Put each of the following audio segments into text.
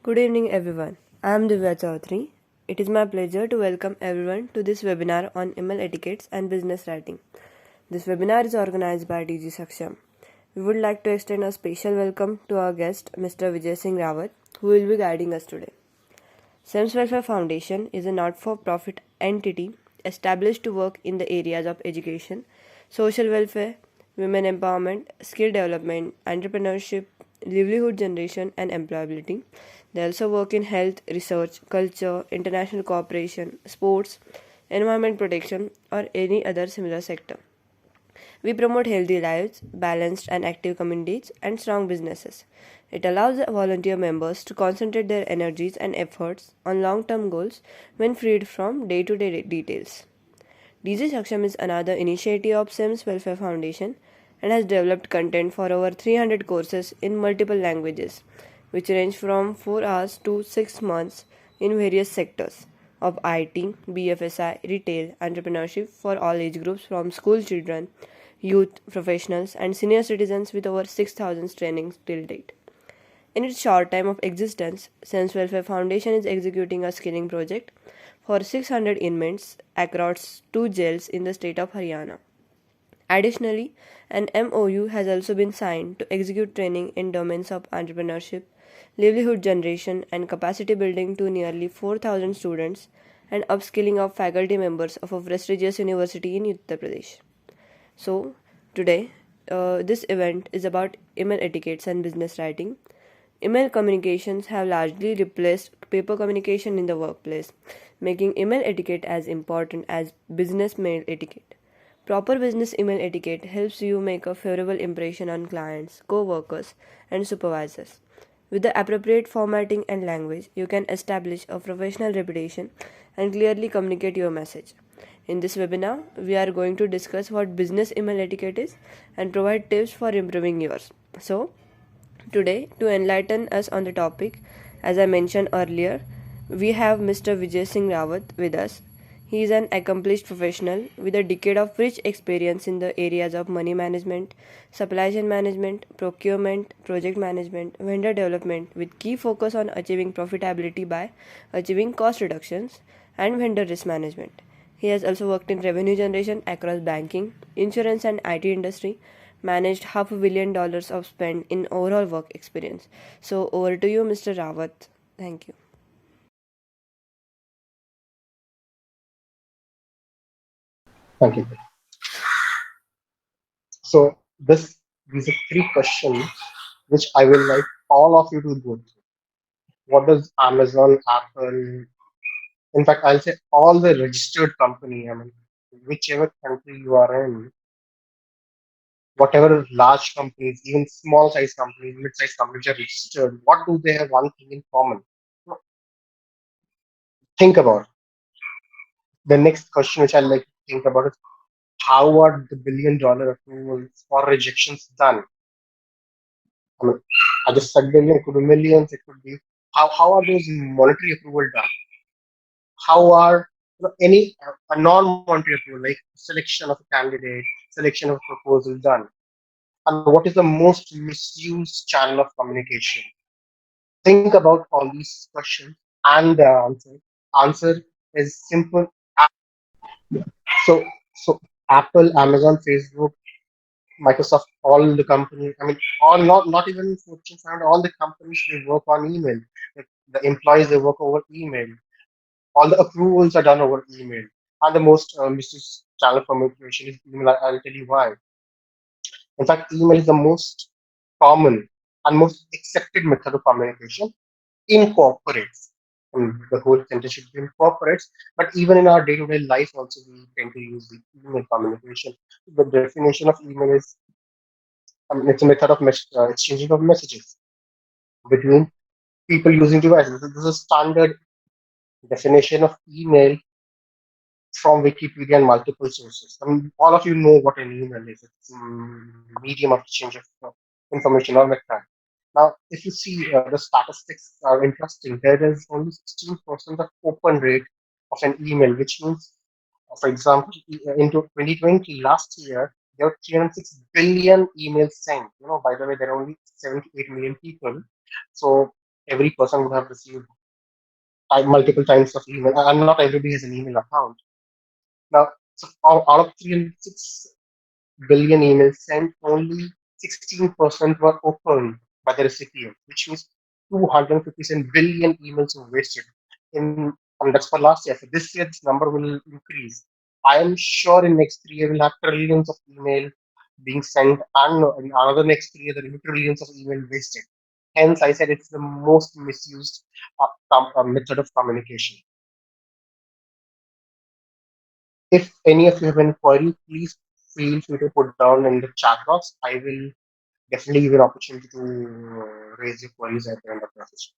Good evening, everyone. I am Divya Chaudhary. It is my pleasure to welcome everyone to this webinar on email etiquettes and business writing. This webinar is organized by DG Saksham. We would like to extend a special welcome to our guest, Mr. Vijay Singh Rawat, who will be guiding us today. SEMS Welfare Foundation is a not for profit entity established to work in the areas of education, social welfare, women empowerment, skill development, entrepreneurship, livelihood generation, and employability. They also work in health, research, culture, international cooperation, sports, environment protection, or any other similar sector. We promote healthy lives, balanced and active communities, and strong businesses. It allows the volunteer members to concentrate their energies and efforts on long term goals when freed from day to day details. DJ Saksham is another initiative of SEMS Welfare Foundation and has developed content for over 300 courses in multiple languages, which range from 4 hours to 6 months in various sectors of IT, BFSI, retail, entrepreneurship for all age groups from school children, youth, professionals, and senior citizens with over 6,000 trainings till date. In its short time of existence, Sense Welfare Foundation is executing a skilling project for 600 inmates across two jails in the state of Haryana. Additionally, an MOU has also been signed to execute training in domains of entrepreneurship, livelihood generation, and capacity building to nearly 4,000 students and upskilling of faculty members of a prestigious university in Uttar Pradesh. So, today, this event is about email etiquettes and business writing. Email communications have largely replaced paper communication in the workplace, making email etiquette as important as business mail etiquette. Proper business email etiquette helps you make a favorable impression on clients, co workers, and supervisors. With the appropriate formatting and language, you can establish a professional reputation and clearly communicate your message. In this webinar, we are going to discuss what business email etiquette is and provide tips for improving yours. So, today, to enlighten us on the topic, as I mentioned earlier, we have Mr. Vijay Singh Rawat with us. He is an accomplished professional with a decade of rich experience in the areas of money management, supply chain management, procurement, project management, vendor development, with key focus on achieving profitability by achieving cost reductions and vendor risk management. He has also worked in revenue generation across banking, insurance, and IT industry, managed $500 million of spend in overall work experience. So, over to you, Mr. Rawat. Thank you. Thank you. So these are three questions which I will like all of you to go through. What does Amazon, Apple, in fact, I'll say all the registered company, I mean, whichever country you are in, whatever large companies, even small size companies, mid size companies are registered, what do they have one thing in common? Think about the next question which I like to think about is how are the $1 billion approvals or rejections done? I mean, I just said billion, it could be millions, it could be how are those monetary approval done? How are any a non-monetary approval like selection of a candidate, selection of a proposal done? And what is the most misused channel of communication? Think about all these questions and the answer. Answer is simple. So so Apple, Amazon, Facebook, Microsoft, all the companies, I mean, all not even Fortune 500, all the companies they work on email. The employees they work over email. All the approvals are done over email. And the most misused channel for communication is email. I'll tell you why. In fact, email is the most common and most accepted method of communication in corporates. I mean, the whole sentence should be in corporates, but even in our day-to-day life, also we tend to use the email communication. The definition of email is, I mean, it's a method of exchanging of messages between people using devices. This is a standard definition of email from Wikipedia and multiple sources. I mean, all of you know what an email is. It's a medium of exchange of information all the time. Now, if you see the statistics are interesting, there is only 16% of open rate of an email, which means, for example, into 2020, last year, there were 306 billion emails sent. By the way, there are only 78 million people. So every person would have received multiple times of email, and not everybody has an email account. Now, so out of 306 billion emails sent, only 16% were opened by the recipient, which means 257 billion emails were wasted. And that's for last year. For this year, this number will increase. I am sure in next 3 years we'll have trillions of email being sent, and in another next 3 years there will be trillions of email wasted. Hence, I said it's the most misused method of communication. If any of you have any query, please feel free to put down in the chat box. I will definitely give you an opportunity to raise your queries at the end of the session.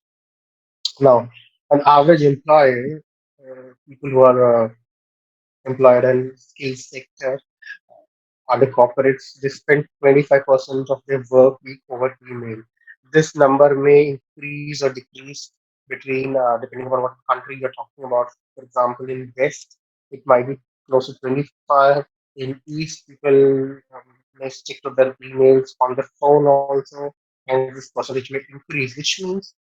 Now, an average employee, people who are employed in skills sector, other corporates, they spend 25% of their work week over email. This number may increase or decrease between depending upon what country you're talking about. For example, in West, it might be close to 25. In East, people may stick to their emails on the phone also, and this percentage may increase, which means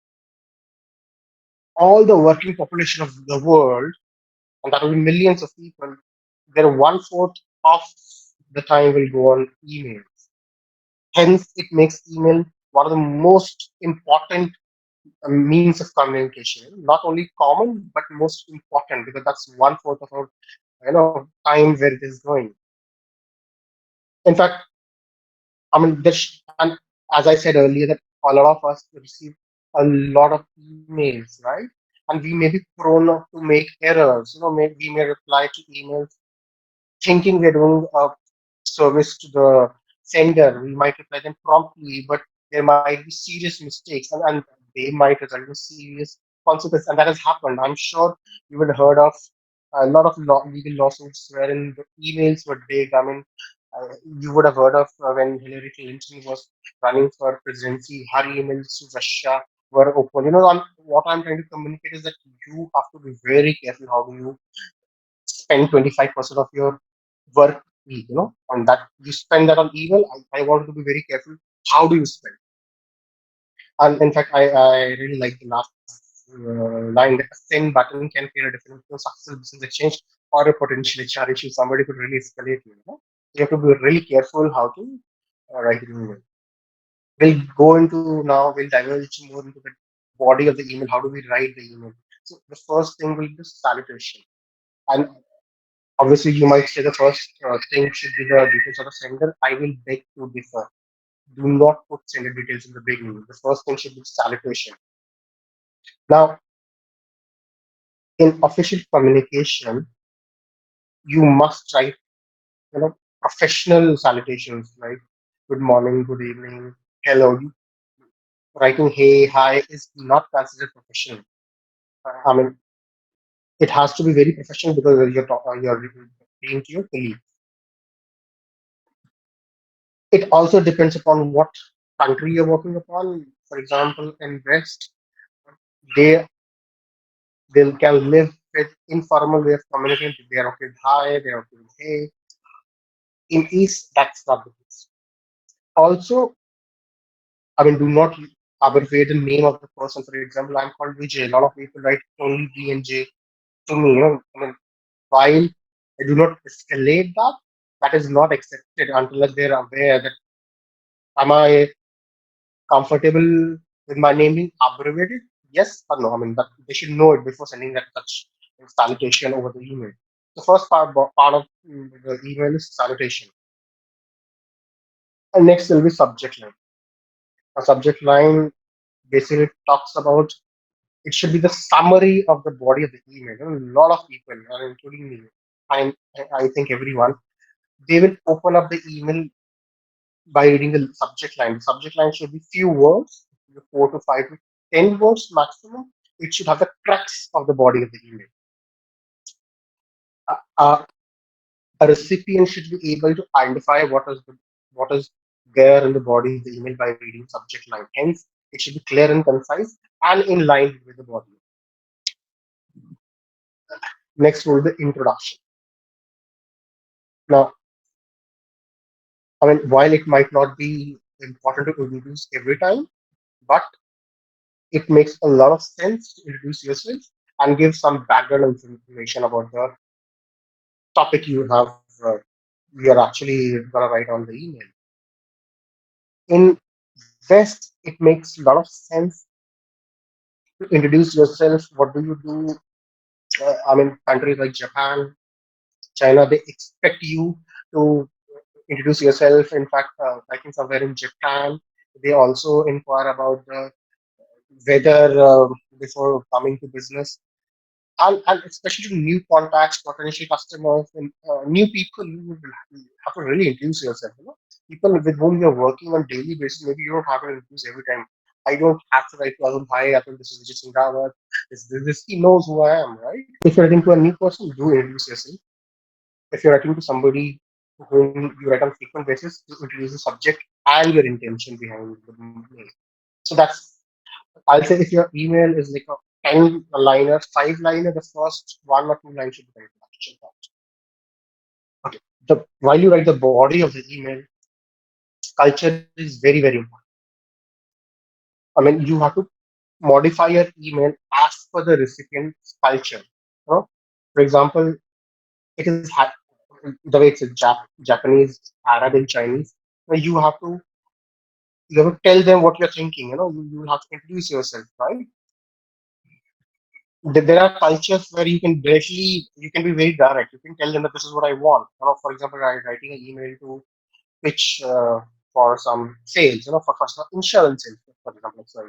all the working population of the world, and that will be millions of people, their one-fourth of the time will go on email. Hence, it makes email one of the most important means of communication. Not only common, but most important because that's one-fourth of our time where it is going. In fact, I mean, and as I said earlier, that a lot of us receive a lot of emails, right? And we may be prone to make errors. We may reply to emails thinking we're doing a service to the sender. We might reply them promptly, but there might be serious mistakes, and they might result in serious consequences. And that has happened. I'm sure you would have heard of a lot of legal lawsuits wherein the emails were rigged. I mean, you would have heard of when Hillary Clinton was running for presidency, her emails to Russia were open. What I'm trying to communicate is that you have to be very careful how do you spend 25% of your work week, on that you spend that on email. I want to be very careful. How do you spend? And in fact, I really like the last line that a send button can create a difference between successful business exchange or a potential HR issue. Somebody could really escalate you. You have to be really careful how to write an email. We'll diverge more into the body of the email. How do we write the email? So the first thing will be salutation. And obviously, you might say the first thing should be the details of the sender. I will beg to differ. Do not put sender details in the beginning. The first thing should be salutation. Now, in official communication, you must write, professional salutations like good morning, good evening, hello. Writing hey, hi is not considered professional. I mean, it has to be very professional because you're being to your colleague. It also depends upon what country you're working upon. For example, in West, they they can live with informal way of communicating. They are okay with hi, they are okay with hey. In East, that's not the case. Also, I mean, do not abbreviate the name of the person. For example, I'm called Vijay. A lot of people write only V and J to me. I mean, while I do not escalate that, that is not accepted until they're aware that am I comfortable with my name being abbreviated? Yes or no? I mean, they should know it before sending that such salutation over the email. The first part of the email is salutation, and next will be subject line. A subject line basically talks about it should be the summary of the body of the email. A lot of people, including me, I think everyone, they will open up the email by reading the subject line. The subject line should be few words, 4 to 5 to 10 words maximum. It should have the crux of the body of the email. Uh, a recipient should be able to identify what is there in the body of the email by reading subject line. Hence, it should be clear and concise and in line with the body. Next will be the introduction. Now, I mean, while it might not be important to introduce every time, but it makes a lot of sense to introduce yourself and give some background information about the topic you are actually gonna write on the email. In West, it makes a lot of sense to introduce yourself. What do you do? I mean, countries like Japan, China, they expect you to introduce yourself. In fact, I think somewhere in Japan, they also inquire about the weather before coming to business. And especially to new contacts, potential customers, and new people, you will have to really introduce yourself. You know, people with whom you're working on daily basis, maybe you don't have to introduce every time. I don't have to write to Arun, hi, Arun, this is Vijay Singh Rawat. This, he knows who I am, right? If you're writing to a new person, do introduce yourself. If you're writing to somebody whom you write on frequent basis, you introduce the subject and your intention behind the mail. So that's, I'll say, if your email is like a 10 liner, 5 liner, the first one or two lines should be the introduction part. Okay. While you write the body of the email, culture is very, very important. I mean, you have to modify your email as per the recipient's culture. You know? For example, it is the way it's a Japanese, Arab, and Chinese. You have to tell them what you're thinking. You have to introduce yourself, right? There are cultures where you can be very direct. You can tell them that this is what I want. For example, writing an email to pitch for some sales, for some insurance sales, for example. So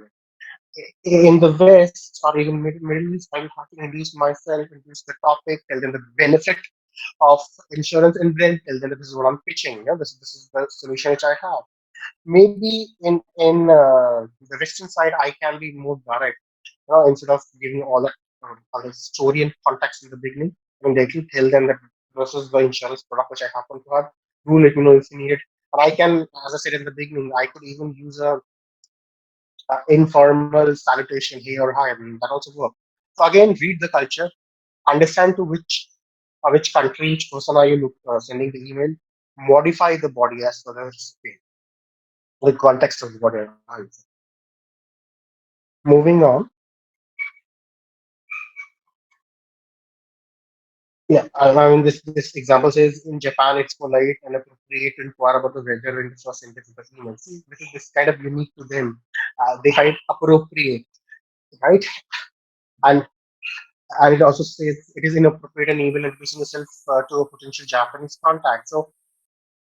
in the West or even Middle East, I will have to introduce myself, introduce the topic, tell them the benefit of insurance, and then tell them that this is what I'm pitching. This is the solution which I have. Maybe in the Western side, I can be more direct. Instead of giving all the story and context in the beginning, I can directly tell them that this is the insurance product which I happen to have. Do let me know if you need it. And I can, as I said in the beginning, I could even use a informal salutation, hey or hi. I mean, that also works. So again, read the culture, understand to which country, which person are you sending the email, modify the body as per the context of the body. Moving on. Yeah, I mean, this example says in Japan it's polite and appropriate to inquire about the weather in the first sentence of the email. See, this kind of unique to them. They find it appropriate, right? And and it also says it is inappropriate and evil introducing yourself to a potential Japanese contact. So,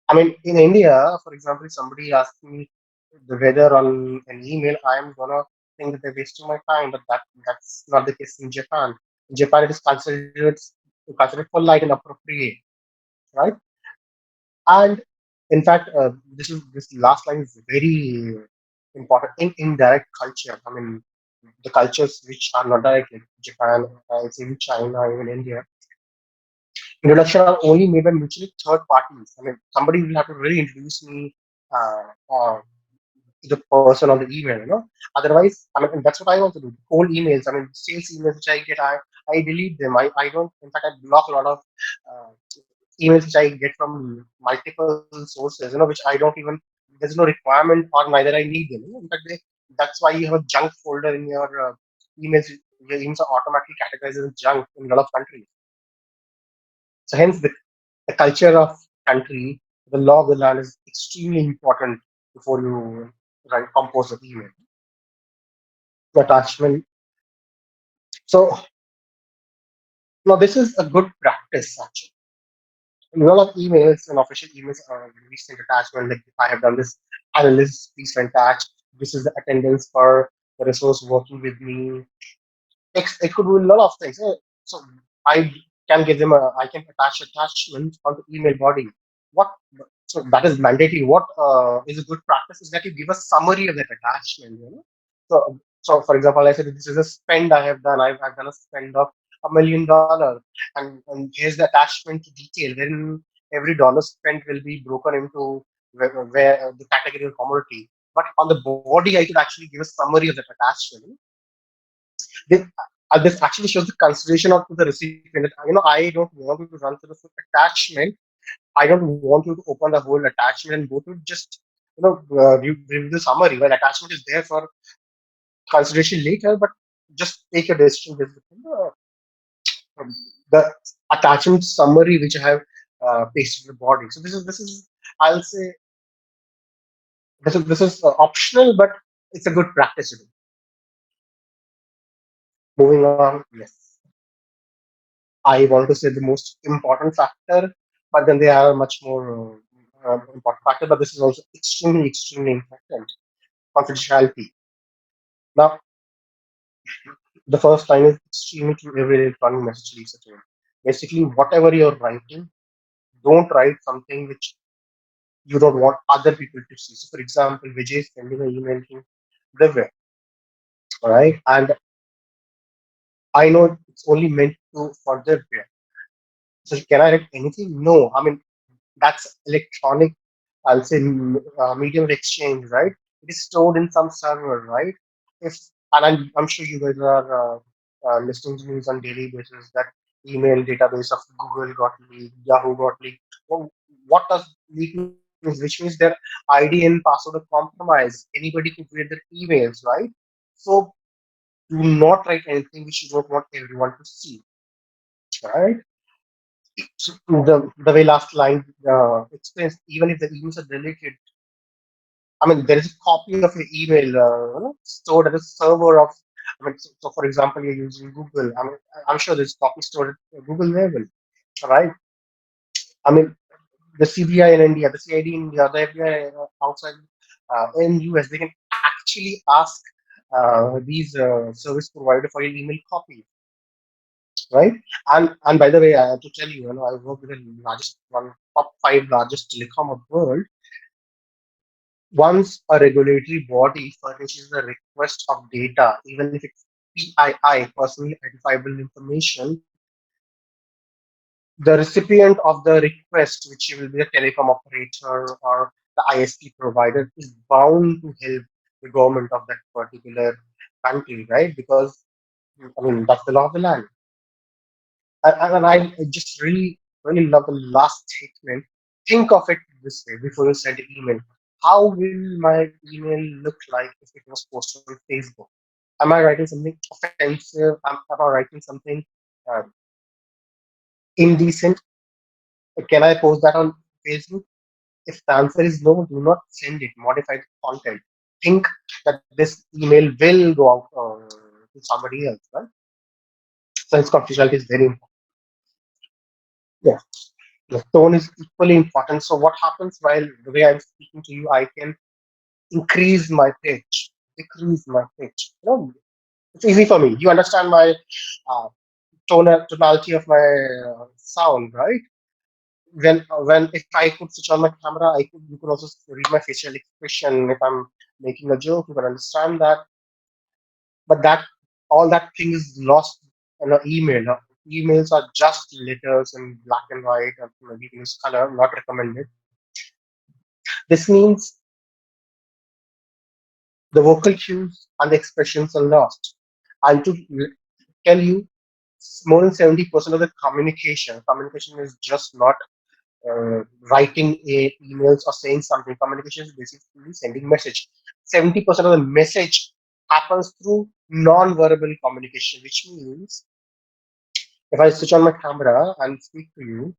I mean, in India, for example, if somebody asks me the weather on an email, I am gonna think that they're wasting my time, but that's not the case in Japan. In Japan, it is considered polite and appropriate, right? And in fact, this last line is very important in indirect culture. I mean, the cultures which are not direct, like Japan, even China, even India, introduction are only made by mutually third parties. I mean, somebody will have to really introduce me uh, uh, to the person on the email. Otherwise, I mean, and that's what I also do. Cold emails, I mean, sales emails which I get, I delete them. I don't. In fact, I block a lot of uh, emails which I get from multiple sources, which I don't even, there's no requirement or neither I need them. In fact, that's why you have a junk folder in your emails. Your emails are automatically categorized as junk in a lot of countries. So hence the culture of country, the law of the land is extremely important before you write compose an email. The attachment. So now this is a good practice actually. In a lot of emails and official emails are recent attachment, like I have done this analyst, please attach. This is the attendance for the resource working with me. It could do a lot of things. So I can give them I can attach attachment on the email body. What so that is mandatory. What is a good practice is that you give a summary of that attachment. So for example, I said this is a spend I have done. I've done a spend of $1 million, and here's the attachment to detail wherein every dollar spent will be broken into where the category of commodity. But on the body, I could actually give a summary of that attachment. This, this actually shows the consideration of the recipient. I don't want you to run through the full attachment. I don't want you to open the whole attachment and go to just review the summary. Well, attachment is there for consideration later, but just take your decision based on the attachment summary which I have pasted in the body. So this is I'll say this is optional, but it's a good practice to do. Moving on, yes, I want to say the most important factor, but then there are much more important factor. But this is also extremely important. Confidentiality. Now, the first line is extremely to every electronic message leaves a trail. Basically, whatever you're writing, don't write something which you don't want other people to see. So, for example, Vijay is sending an email to Divya, all right, and I know it's only meant to for Divya. So, can I write anything? No, I mean that's electronic. I'll say medium of exchange, right? It is stored in some server, right? If and I'm sure you guys are listening to news on daily basis that email database of Google got leaked, Yahoo got leaked. Well, what does leak means? Which means their ID and password are compromised. Anybody can create their emails, right? So do not write anything which you don't want everyone to see, right? So the way last line explains, even if the emails are deleted, I mean, there is a copy of your email stored at a server of. I mean, so for example, you're using Google. I mean, I'm sure there's copy stored at Google level, right? I mean, the CBI in India, the CID in India, the FBI outside in US, they can actually ask these service provider for your email copy, right? And by the way, to tell you, I work with the largest one top five largest telecom of world. Once a regulatory body furnishes a request of data, even if it's PII, personally identifiable information, the recipient of the request, which will be a telecom operator or the ISP provider, is bound to help the government of that particular country, right? Because I mean that's the law of the land. And I just really love the last statement. Think of it this way before you send an email. How will my email look like if it was posted on Facebook? Am I writing something offensive? Am I writing something uh, indecent? Can I post that on Facebook? If the answer is no, do not send it. Modify the content. Think that this email will go out to somebody else, right? So its confidentiality is very important. Yeah. The tone is equally important. So what happens while the way I'm speaking to you, I can increase my pitch, decrease my pitch. It's easy for me. You understand my uh, tonality of my sound, right? When if I could switch on my camera, I could you could also read my facial expression. If I'm making a joke, you can understand that. But that all that thing is lost in an email. Emails are just letters in black and white, and maybe use color, not recommended. This means the vocal cues and the expressions are lost. And to tell you, more than 70% of the communication is just not writing emails or saying something. Communication is basically sending message. 70% of the message happens through non-verbal communication, which means if I switch on my camera and speak to you,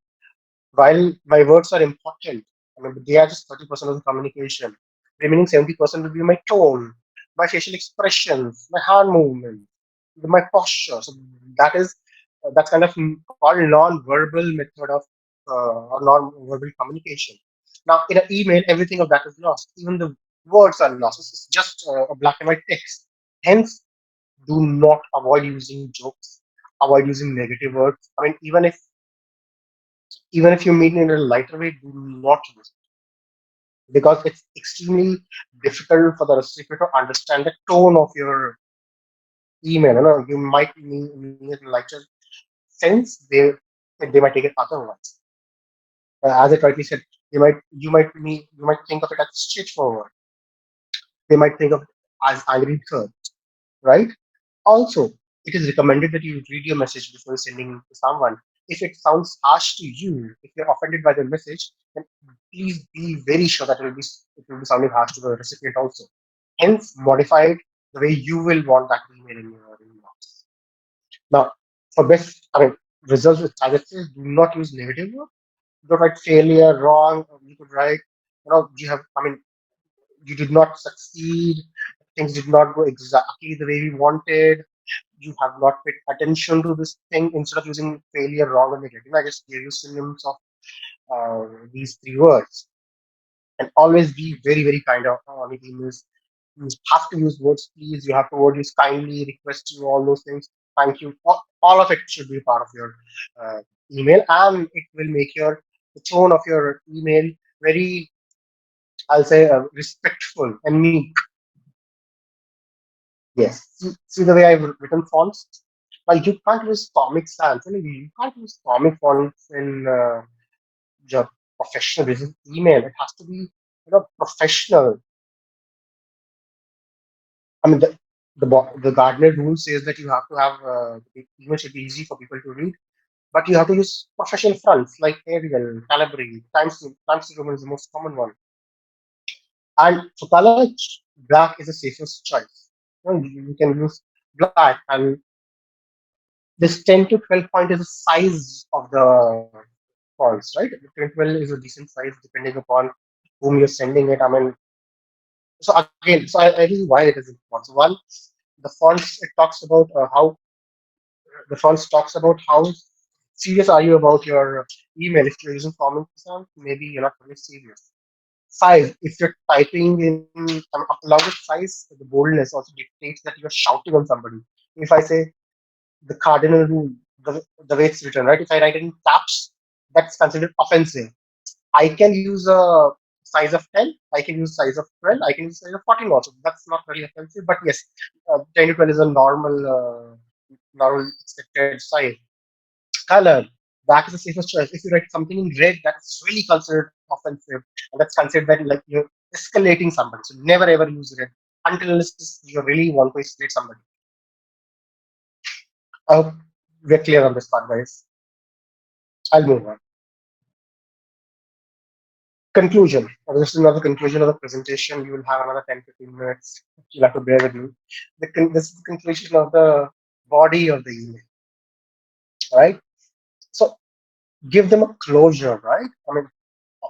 while my words are important, I mean, they are just 30% of the communication. Remaining 70% will be my tone, my facial expressions, my hand movement, my posture. So that is that's kind of called non-verbal method of or non-verbal communication. Now, in an email, everything of that is lost. Even the words are lost. It's just a black and white text. Hence, do not avoid using jokes. Avoid using negative words. I mean, even if you mean in a lighter way, do not use it because it's extremely difficult for the recipient to understand the tone of your email. You might mean it in lighter sense, they might take it otherwise. As I rightly said, you might think of it as straightforward. They might think of it as angry bird, right? Also, it is recommended that you read your message before sending it to someone. If it sounds harsh to you, if you're offended by the message, then please be very sure that it will be sounding harsh to the recipient also. Hence, modify it. the way you will want that email in your inbox. Now, for best, results with adjectives, do not use negative words. You could write failure, wrong. Or you could write, you have, you did not succeed. Things did not go exactly the way we wanted. You have not paid attention to this thing. Instead of using failure, wrong, and negative, I just gave you synonyms of these three words. And always be very, very kind of on emails. You have to use words, please. You have to word use kindly, request you, all those things. Thank you. All of it should be part of your uh, email, and it will make your the tone of your email very, I'll say, respectful and meek. Yes. See the way I've written fonts. Like you can't use Comic Sans. You can't use comic fonts in your professional business email. It has to be professional. The Gardner rule says that you have to have the email should be easy for people to read, but you have to use professional fonts like Arial, Calibri, Times New Roman is the most common one. And for color, black is the safest choice. You can use black, and this 10 to 12 point is the size of the fonts, right? 10 to 12 is a decent size depending upon whom you're sending it. So I tell you why it is important. So one, the fonts it talks about how the fonts talks about how serious are you about your email. If you're using Comic Sans, maybe you're not really serious. Size, if you're typing in along with size, the boldness also dictates that you're shouting on somebody. If I say the cardinal rule, the way it's written, right? If I write it in caps, that's considered offensive. I can use a size of 10, I can use size of 12, I can use size of 14 also. That's not very offensive, but yes, 10 to 12 is a normal expected size. Color, black is the safest choice. If you write something in red, that's really considered offensive, and that's considered that like you're escalating somebody. So never ever use red until unless you really want to escalate somebody. I hope we're clear on this part, guys. I'll move on. Conclusion. This is not the conclusion of the presentation. You will have another 10, 15 minutes. You'll have to bear with me. This is the conclusion of the body of the email, right? So give them a closure, right?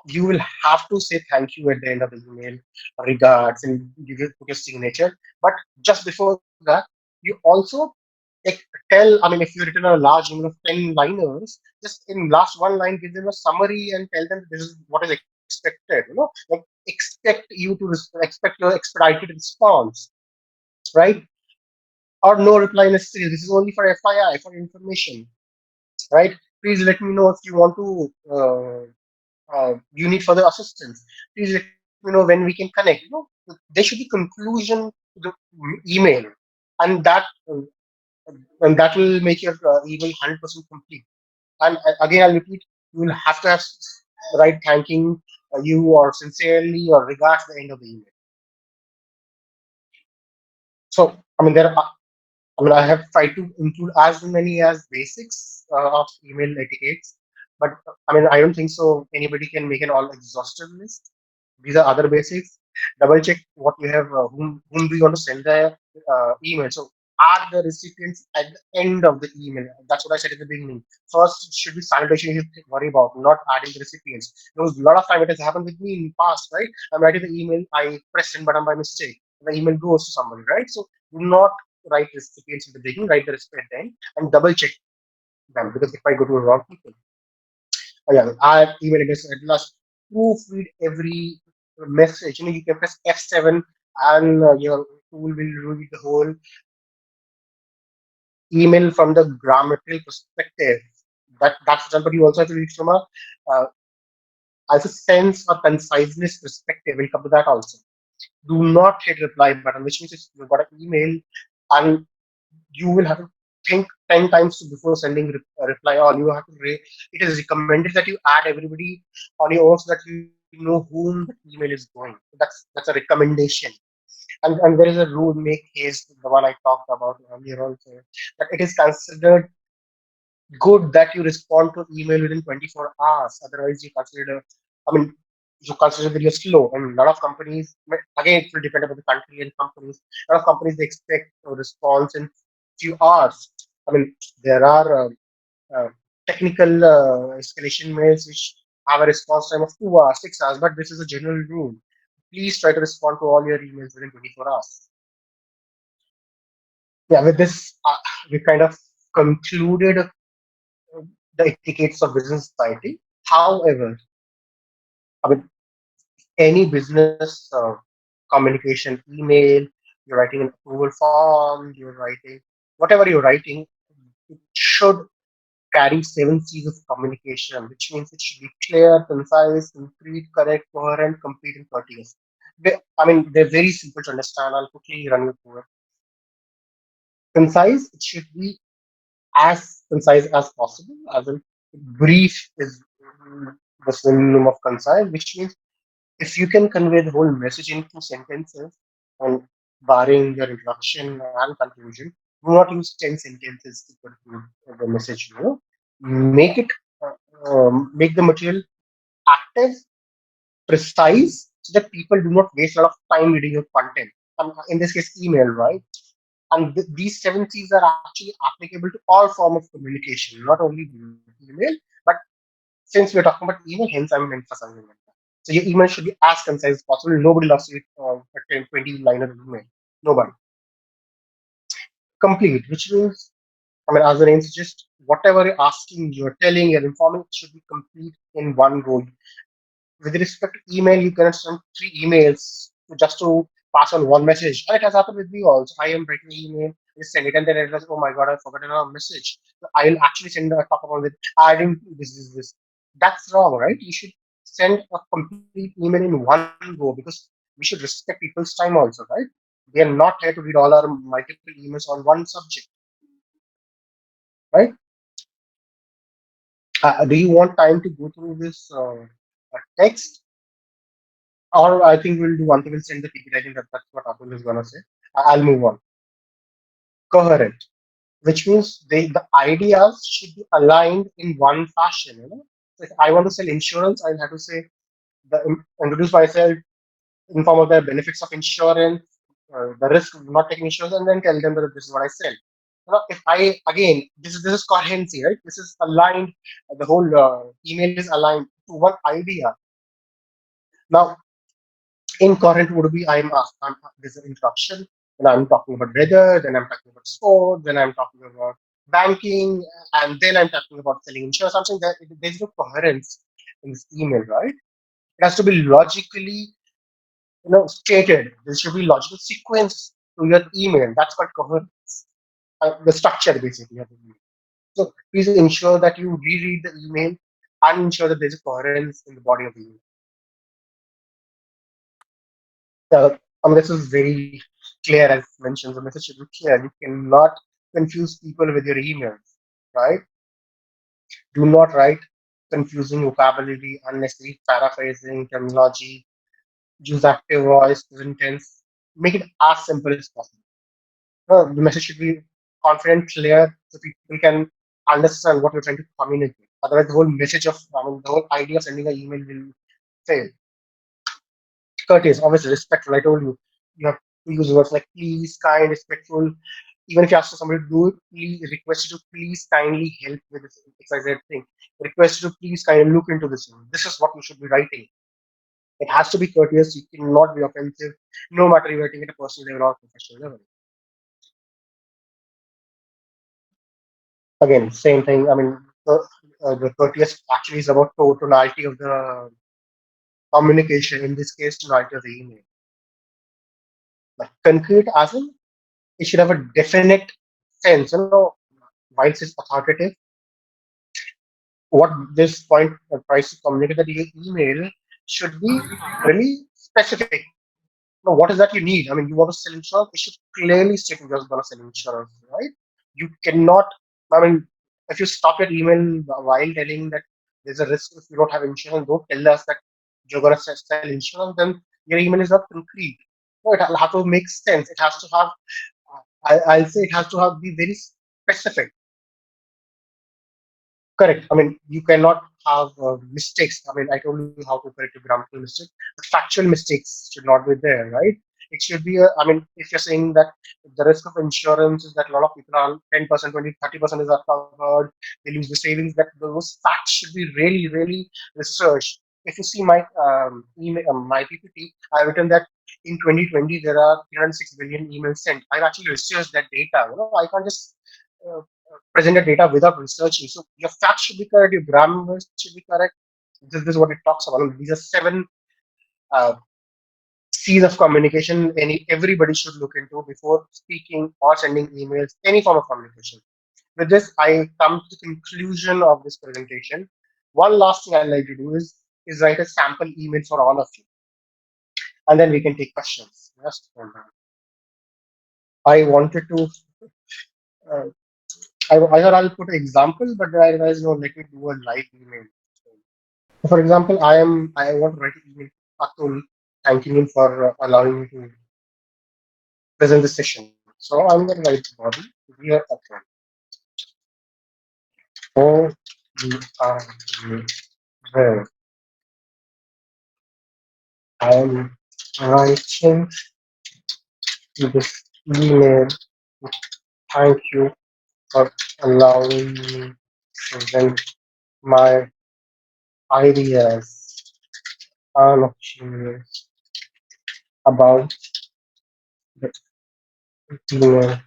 You will have to say thank you at the end of the email, regards, and you will put your signature. But just before that, you also like, if you've written a large email of 10 liners, just in last one line, give them a summary and tell them this is what is expected. Like expect you to expect your expedited response, right? Or no reply necessary. This is only for FII, for information, right? Please let me know if you want to. You need further assistance. Please let me know when we can connect. There should be conclusion to the email, and that will make your email 100% complete. And again, I'll repeat: you will have to have right thanking you or sincerely or regards at the end of the email. So, there are I have tried to include as many as basics of email etiquettes, but I don't think so. Anybody can make an all exhaustive list. These are other basics. Double check what you have, whom do you want to send the email. So add the recipients at the end of the email. That's what I said at the beginning. First should be salutation you should worry about, not adding the recipients. There was a lot of time it has happened with me in the past, right? I'm writing the email, I press send button by mistake. The email goes to somebody, right? So do not write recipients in the beginning, write the recipient at the end, and double check them because if I go to the wrong people, yeah, add email address at last, proofread every message. You can press F7 and your tool will read the whole email from the grammatical perspective. That's done, but you also have to read from a uh, as a sense or conciseness perspective. We'll come to that also. Do not hit reply button, which means if you've got an email and you will have to think 10 times before sending a reply, or you have to it is recommended that you add everybody on your own so that you know whom the email is going. That's a recommendation. And there is a rule, make haste, the one I talked about earlier also, that it is considered good that you respond to email within 24 hours. Otherwise, you consider, I mean, you consider that you're slow. And a lot of companies, again, it will depend on the country and companies. A lot of companies they expect a response in few hours. I mean, there are uh, technical escalation mails which have a response time of 2 hours, 6 hours, but this is a general rule. Please try to respond to all your emails within 24 hours. Yeah, with this, we kind of concluded the etiquettes of business society. However, I mean, any business communication, email, you're writing an approval form, you're writing whatever you're writing, it should carry 7 C's of communication, which means it should be clear, concise, complete, correct, coherent, complete, and courteous. I mean, they're very simple to understand. I'll quickly run you through it. Concise, it should be as concise as possible. As in, brief is the synonym of concise, which means if you can convey the whole message in 2 sentences, and barring your introduction and conclusion, do not use 10 sentences to conclude the message. Make it make the material active, precise, so that people do not waste a lot of time reading your content. In this case, email, right? And these 7 C's are actually applicable to all form of communication, not only email, but since we're talking about email, hence I'm emphasizing it. So your email should be as concise as possible. Nobody loves you a 10, 20 liner email. Nobody. Complete, which means, I mean, as the name suggests, whatever you're asking, you're telling, you're informing, it should be complete in one go. With respect to email, you cannot send 3 emails just to pass on one message. And it has happened with me also. I am writing an email, I send it, and then I realize, oh my god, I forgot a message. So I'll actually send a talk about it. I didn't do this. That's wrong, right? You should send a complete email in one go because we should respect people's time also, right? They are not here to read all our multiple emails on one subject, right? Do you want time to go through this text? Or I think we'll do one thing, we'll send the PPT. I think that's what Atul is going to say. I'll move on. Coherent, which means the ideas should be aligned in one fashion. So if I want to sell insurance, I'll have to say, introduce myself, inform of the benefits of insurance, the risk of not taking insurance, and then tell them that this is what I sell. If I, again, this is coherency, right? This is aligned. The whole email is aligned to one idea. Now, incoherent would be there's an introduction, and I'm talking about weather, then I'm talking about sport, then I'm talking about banking, and then I'm talking about selling insurance. Something that there's no coherence in this email, right? It has to be logically, stated. There should be logical sequence to your email. That's what coherence. The structure basically of the email. So please ensure that you reread the email and ensure that there's a coherence in the body of the email. This is very clear as mentioned. The message should be clear. You cannot confuse people with your emails, right? Do not write confusing vocabulary, unnecessary paraphrasing, terminology, use active voice, present tense. Make it as simple as possible. The message should be confident, clear, so people can understand what you're trying to communicate. Otherwise, the whole message the whole idea of sending an email will fail. Courteous, obviously respectful. I told you, you have to use words like please, kind, respectful. Even if you ask somebody to do it, please request you to please kindly help with this XYZ thing. Request you to please kindly look into this one. This is what you should be writing. It has to be courteous. You cannot be offensive, no matter you're writing at a personal level or professional level. Again, same thing. The courteous actually is about tonality of the communication. In this case, tonality of the email. But concrete as in it should have a definite sense. While it's authoritative, what this point tries to communicate that your email should be really specific. What is that you need? I mean, you want to sell insurance, it should clearly state you're just going to sell insurance, right? You cannot, I mean, if you stop your email while telling that there's a risk if you don't have insurance, don't tell us that you're going to sell insurance, then your email is not concrete. No, it will have to make sense. It has to have, I'll say it has to have be very specific. Correct. I mean, you cannot have mistakes. I mean, I told you how to correct a grammatical mistake. But factual mistakes should not be there, right? It should be I mean, if you're saying that the risk of insurance is that a lot of people are 10%, 20, 30% is not covered, they lose the savings, that those facts should be really, really researched. If you see my email, my PPT, I've written that in 2020 there are 306 billion emails sent. I've actually researched that data. I can't just uh, present the data without researching. So your facts should be correct, your grammar should be correct. This is what it talks about. These are seven uh, C's of communication everybody should look into before speaking or sending emails, any form of communication. With this, I come to the conclusion of this presentation. One last thing I'd like to do is write a sample email for all of you, and then we can take questions. Just hold on. I wanted to. Uh, I thought I'll put an example, but I realized no. Let me do a live email. For example, I want to write an email to Atul, thanking him for allowing me to present the session. So I'm going to write the body here Atul. Oh, you are there. I'm writing this email. Thank you for allowing me to present my ideas and opinions about the email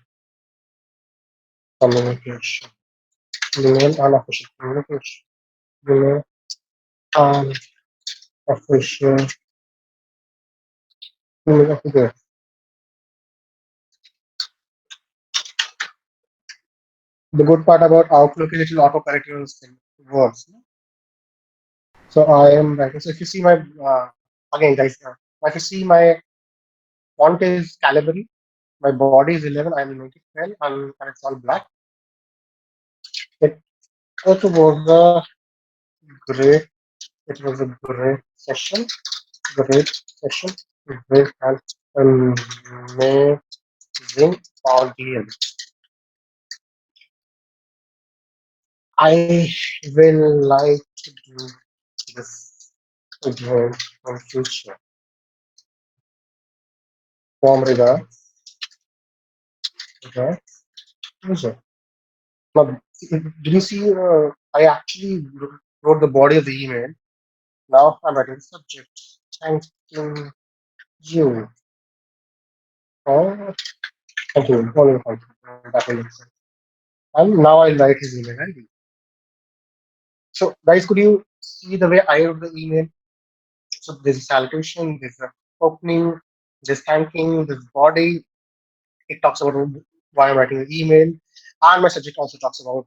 communication. Email unofficial communication. Email unofficial okay. The good part about Outlook is it will autocorrect your words. So I am writing. So if you see my again, guys, if you see my font is Calibri, my body is 11. I will make it 12, and it's all black. It, it was a great. It was a great session. Great session. Great and amazing audience. I will like to do this again in future. Warm regards. Okay. Pleasure. Now, did you see? I actually wrote the body of the email. Now I'm writing the subject. Thanking you. Oh, thank you. Only thank you. That will make sense. And now I'll write his email ID. So, guys, could you see the way I wrote the email? So, there's a salutation, there's a opening, there's thanking, there's body. It talks about why I'm writing the email, and my subject also talks about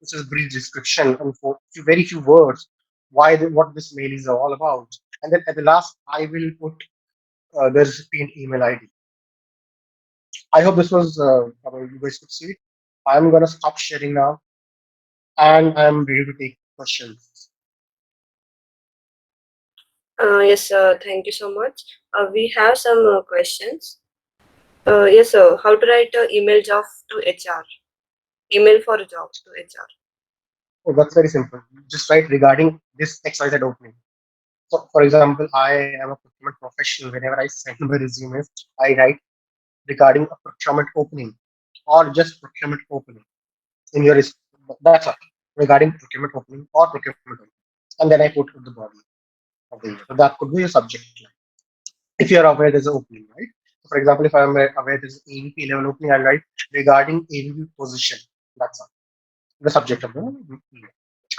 this is a brief description and for very few words what this mail is all about. And then at the last, I will put the recipient email ID. I hope this was you guys could see it. I'm gonna stop sharing now, and I'm ready to take questions. Yes, thank you so much. We have some questions. Yes, sir. How to write an email job to HR? Email for a job to HR. Oh, that's very simple. Just write regarding this XYZ opening. So, for example, I am a procurement professional. Whenever I send my resumes, I write regarding a procurement opening or just procurement opening in your that's all regarding procurement opening or procurement opening. And then I put the body of the email. So that could be a subject line. If you're aware there's an opening, right? So for example, if I'm aware there's an AVP level opening, I'll write regarding AVP position. That's all. The subject of the email.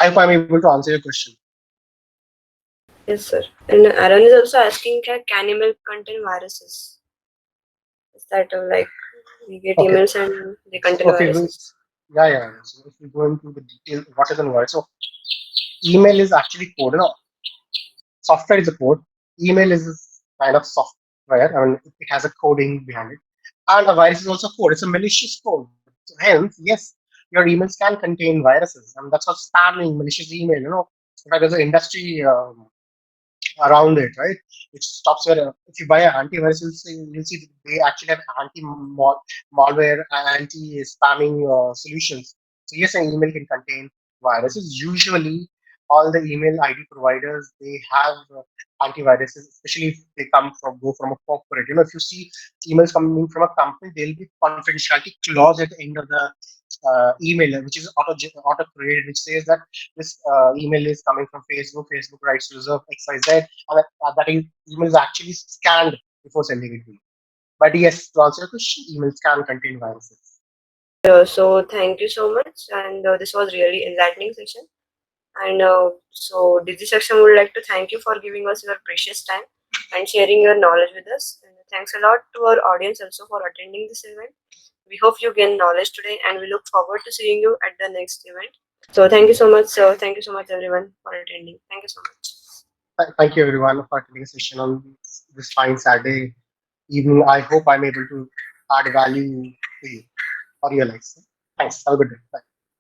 I hope I'm able to answer your question. Yes, sir. And Aaron is also asking, can email contain viruses? Is that like we get Okay. emails and they contain So if we go, viruses? yeah, yeah. So if we go into the detail, what is an word? So email is actually code. Software is a code. Email is a kind of software. I mean, it has a coding behind it. And a virus is also code. It's a malicious code. So hence, yes, your emails can contain viruses. And that's what spamming, malicious email. In fact, there's an industry around it, right? Which stops your. If you buy an antivirus, you'll see they actually have anti malware, anti spamming solutions. So yes, an email can contain viruses. Usually, all the email ID providers they have antiviruses, especially if they go from a corporate. If you see emails coming from a company, there'll be confidentiality clause at the end of the email, which is auto created, which says that this email is coming from Facebook. Facebook rights to reserve XYZ, and email is actually scanned before sending it to you. But yes, to answer your question, emails can contain viruses. So thank you so much, and this was really enlightening session. And so, Digi section would like to thank you for giving us your precious time and sharing your knowledge with us. And thanks a lot to our audience also for attending this event. We hope you gain knowledge today, and we look forward to seeing you at the next event. So, thank you so much, sir. Thank you so much, everyone, for attending. Thank you so much. Thank you everyone for attending the session on this fine Saturday evening. I hope I'm able to add value to you or your lives. Thanks. Have a good day. Bye.